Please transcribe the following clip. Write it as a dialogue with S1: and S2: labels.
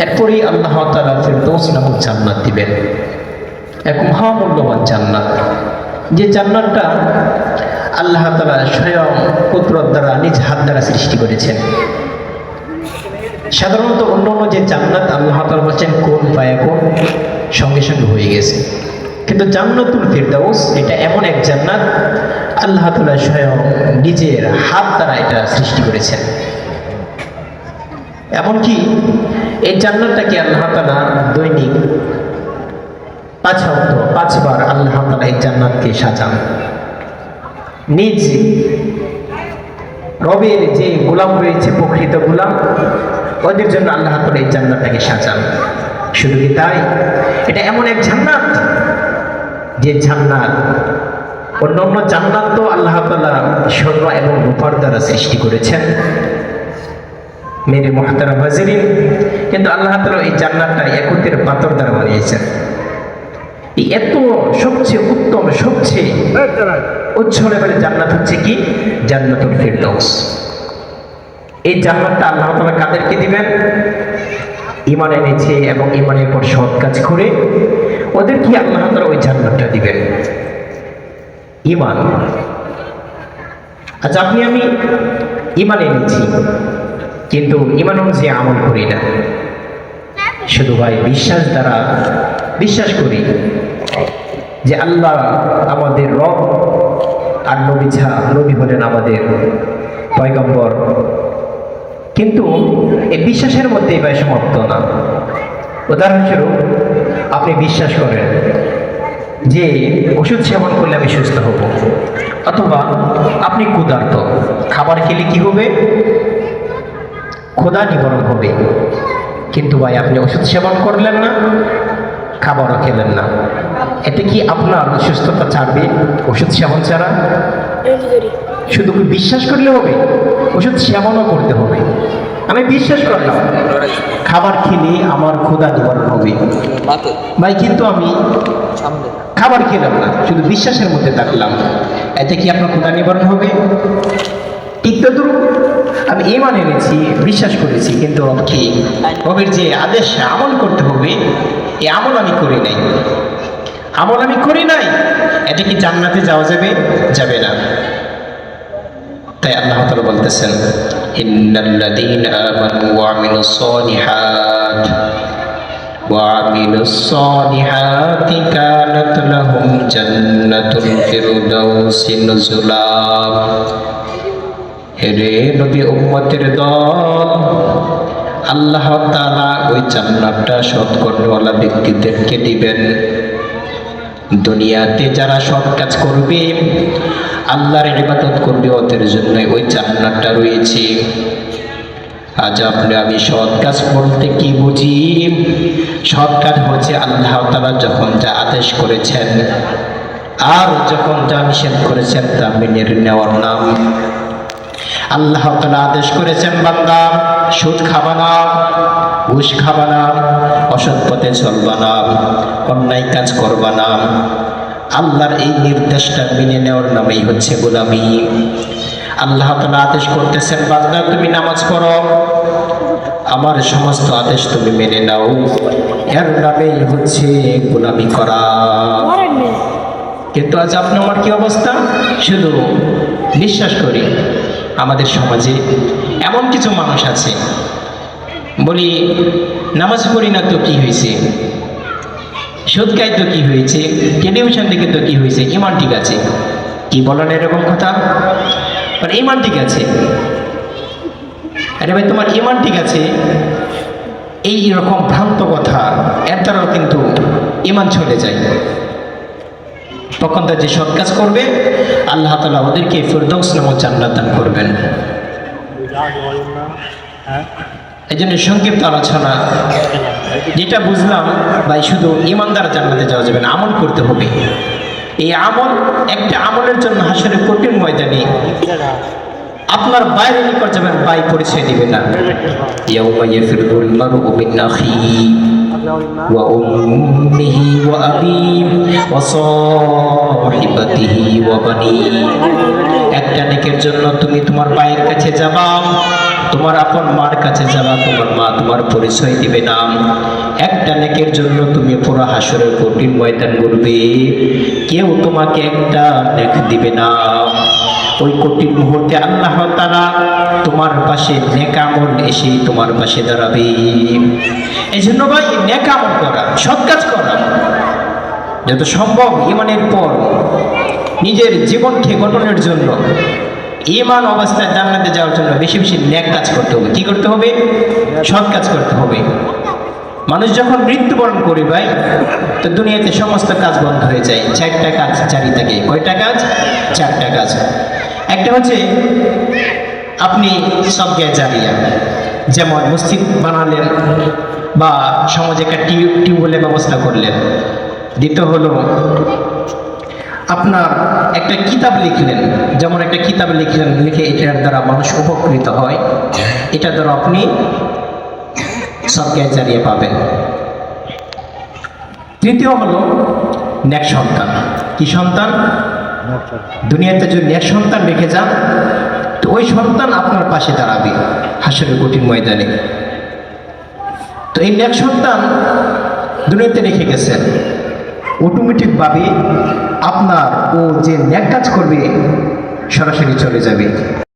S1: এরপরই আল্লাহ তাআলা ফিরদৌস নামক জান্নাত দিবেন, এক মহামূল্যবান জান্নাত, যে জান্নাতটা আল্লাহ তাআলা স্বয়ং কুদরত দ্বারা নিজ হাত দ্বারা সৃষ্টি করেছেন। সাধারণত অন্যান্য যে জান্নাত আল্লাহ তাআলা বলছেন কোন ফায়াকুন, সঙ্গে সঙ্গে হয়ে গেছে, কিন্তু জান্নাতুল ফিরদৌস এটা এমন এক জান্নাত আল্লাহ তাআলা স্বয়ং নিজের হাত দ্বারা এটা সৃষ্টি করেছেন। এমনকি এই জান্নাতটাকে আল্লাহ তাআলা দৈনিক 5 বার আল্লাহ তাআলা এই জান্নাতকে সাজান। নিজ রবের যে গোলাম রয়েছে, প্রকৃত গোলাম, ওদের জন্য আল্লাহ তাআলা এই জান্নাতটাকে সাজান। শুধু কি তাই, এটা এমন এক জান্নাত যে জান্নাত অন্যান্য জান্নাত তো আল্লাহ তাআলা স্বর্ণ এবং রূপার দ্বারা সৃষ্টি করেছেন মেরে মুহতারাম হাজিরিন, কিন্তু আল্লাহ তাআলা এই জান্নাতটা একতের পাথর দ্বারা বানিয়েছেন। এই এত সবচেয়ে উত্তম, সবচেয়ে উচ্চ লেভেলের জান্নাত হচ্ছে কি জান্নাতুল ফিরদৌস। এই জান্নাতটা আল্লাহ তাআলা কাদেরকে দিবেন? ঈমান এনেছে এবং ঈমানের পর সৎ কাজ করে ওদেরকে আল্লাহ তাআলা ওই জান্নাতটা দিবেন। ঈমান, আচ্ছা আপনি আমি ঈমান এনেছি কিন্তু ঈমান অনুযায়ী আমল করি না, শুধু ভাই বিশ্বাস দ্বারা বিশ্বাস করি যে আল্লাহ আমাদের রব আর নবী হলেন আমাদের পয়গম্বর, কিন্তু এই বিশ্বাসের মধ্যেই ভাই সমাপ্ত না। উদাহরণস্বরূপ আপনি বিশ্বাস করেন যে ওষুধ সেবন করলে আমি সুস্থ হব, অথবা আপনি ক্ষুধার্ত, খাবার খেলে কি হবে? ক্ষুধা নিবারণ হবে, কিন্তু ভাই আপনি ওষুধ সেবন করলেন না, খাবারও খেলেন না, এতে কি আপনার সুস্থতা ছাড়বে ওষুধ সেবন ছাড়া? শুধু বিশ্বাস করলে হবে? ওষুধ সেবনও করতে হবে। আমি বিশ্বাস করলাম খাবার খেলে আমার ক্ষুধা নিবারণ হবে ভাই, কিন্তু আমি খাবার খেলাম না, শুধু বিশ্বাসের মধ্যে থাকলাম, এতে কি আপনার ক্ষুধা নিবারণ হবে? ঠিক তো ধরুন আমি ঈমান এনেছি, বিশ্বাস করেছি, কিন্তু রবের যে আদেশ আমল করতে হবে এই আমল আমি করি নাই, এটা কি জান্নাতে যাওয়া যাবে? যাবে না। তাই আল্লাহ তাআলা বলতেছেন ইন্নাল্লাযীনা আমানু ওয়া আমিলুস সলিহাতি কানাত লাহুম জান্নাতুল ফিরদাউসি নুজুলা। হে নবী উম্মতের দল, আল্লাহ তাআলা ওই জান্নাতটা সৎকর্মওয়ালা ব্যক্তিদেরকে দিবেন। দুনিয়াতে যারা সৎ কাজ করবে, আল্লাহর ইবাদত করবে, ওদের জন্য ওই জান্নাতটা রয়েছে। আজ আমি সৎ কাজ বলতে কি বুঝি? সৎ কাজ হচ্ছে আল্লাহ তাআলা যখন যা আদেশ করেছেন আর যখন যা নিষেধ করেছেন তা মেনে নেওয়ার নাম। আল্লাহ তাআলা আদেশ করেছেন বান্দা সুদ খাবা না, ঘুষ খাবা না, অসৎ পথে চলবা না, অন্যায় কাজ করবা না। আল্লাহর এই নির্দেশটা মেনে নেওয়ার নামই হচ্ছে গোলামি। আল্লাহ তাআলা আদেশ করতেছেন বান্দা তুমি নামাজ পড়ো, আমার সমস্ত আদেশ তুমি মেনে নাও, এর নামেই হচ্ছে গোলামি করা। কিন্তু আজ আপনি আমার কি অবস্থা? শুধু বিশ্বাস করি আমাদের সমাজে এমন কিছু মানুষ আছে, বলি নামাজ পড়ি না তো কি হয়েছে, সুদ খাই তো কি হয়েছে, টেলিভিশন দেখে তো কি হয়েছে, ঈমান ঠিক আছে। কি বলেন এরকম কথা? ঈমান ঠিক আছে, আরে ভাই তোমার ঈমান ঠিক আছে, এই রকম ভ্রান্ত কথা এর দ্বারাও কিন্তু ঈমান চলে যায়। তখন তার যে সৎ কাজ করবে আল্লাহ তাআলা ওদেরকে ফিরদৌস নামক জান্নাত দান করবেন। এই জন্য সংক্ষিপ্ত আলোচনা যেটা বুঝলাম ভাই, শুধু ঈমানদার জান্নাতে যাওয়া যাবে না, আমল করতে হবে। এই আমল, একটা আমলের জন্য হাসরের কঠিন ময়দানে আপনার বাইরে নিকট যাবেন, ভাই পরিচয় দিবে না। ইয়াউমা ইয়াফিরুল মারউ মিন আখিহি ওয়া উম্মিহি ওয়া আবিহি ওয়া সাহিবাতিহি ওয়া বানিহি। একটা নেকের জন্য তুমি তোমার ভাইয়ের কাছে যাবা, তোমার আপন মার কাছে যাবা, তোমার মা তোমার পরিচয় দিবে না। একটা নেকের জন্য তুমি পুরো হাসরের কঠিন ময়দান ঘুরবে, কেউ তোমাকে একটা নেক দিবে না। ওই কঠিন মুহূর্তে আল্লাহ তাআলা তোমার পাশে নেক আমল এসে তোমার পাশে দাঁড়াবে। এই জন্য ভাই নেক আমল করা, সৎ কাজ করা যত সম্ভব ঈমানের পর নিজের জীবনকে গঠনের জন্য, ঈমান অবস্থায় জান্নাতে যাওয়ার জন্য বেশি বেশি নেক কাজ করতে হবে। কি করতে হবে? সৎ কাজ করতে হবে। মানুষ যখন মৃত্যুবরণ করে ভাই, তো দুনিয়াতে সমস্ত কাজ বন্ধ হয়ে যায়। চারটা কাজ জারি থাকে। কয়টা কাজ? চারটা কাজ। একটা হচ্ছে আপনি সদকায়ে জারিয়া, যেমন মসজিদ বানালেন বা সমাজে একটা টিউবওয়েলের ব্যবস্থা করলেন। দ্বিতীয় হলো আপনার একটা কিতাব লিখলেন, যেমন একটা কিতাব লিখলেন, লিখে এটার দ্বারা মানুষ উপকৃত হয়, এটার দ্বারা আপনি সদকায়ে জারিয়া পাবেন। তৃতীয় হলো নেক সন্তান। কি সন্তান? দুনিয়াতে যদি নেক সন্তান রেখে যান, তো ওই সন্তান আপনার পাশে দাঁড়াবে হাসরের কঠিন ময়দানে। তো এই নেক সন্তান দুনিয়াতে রেখে গেছেন, অটোমেটিকভাবে আপনার ও যে নেক কাজ করবে সরাসরি চলে যাবে।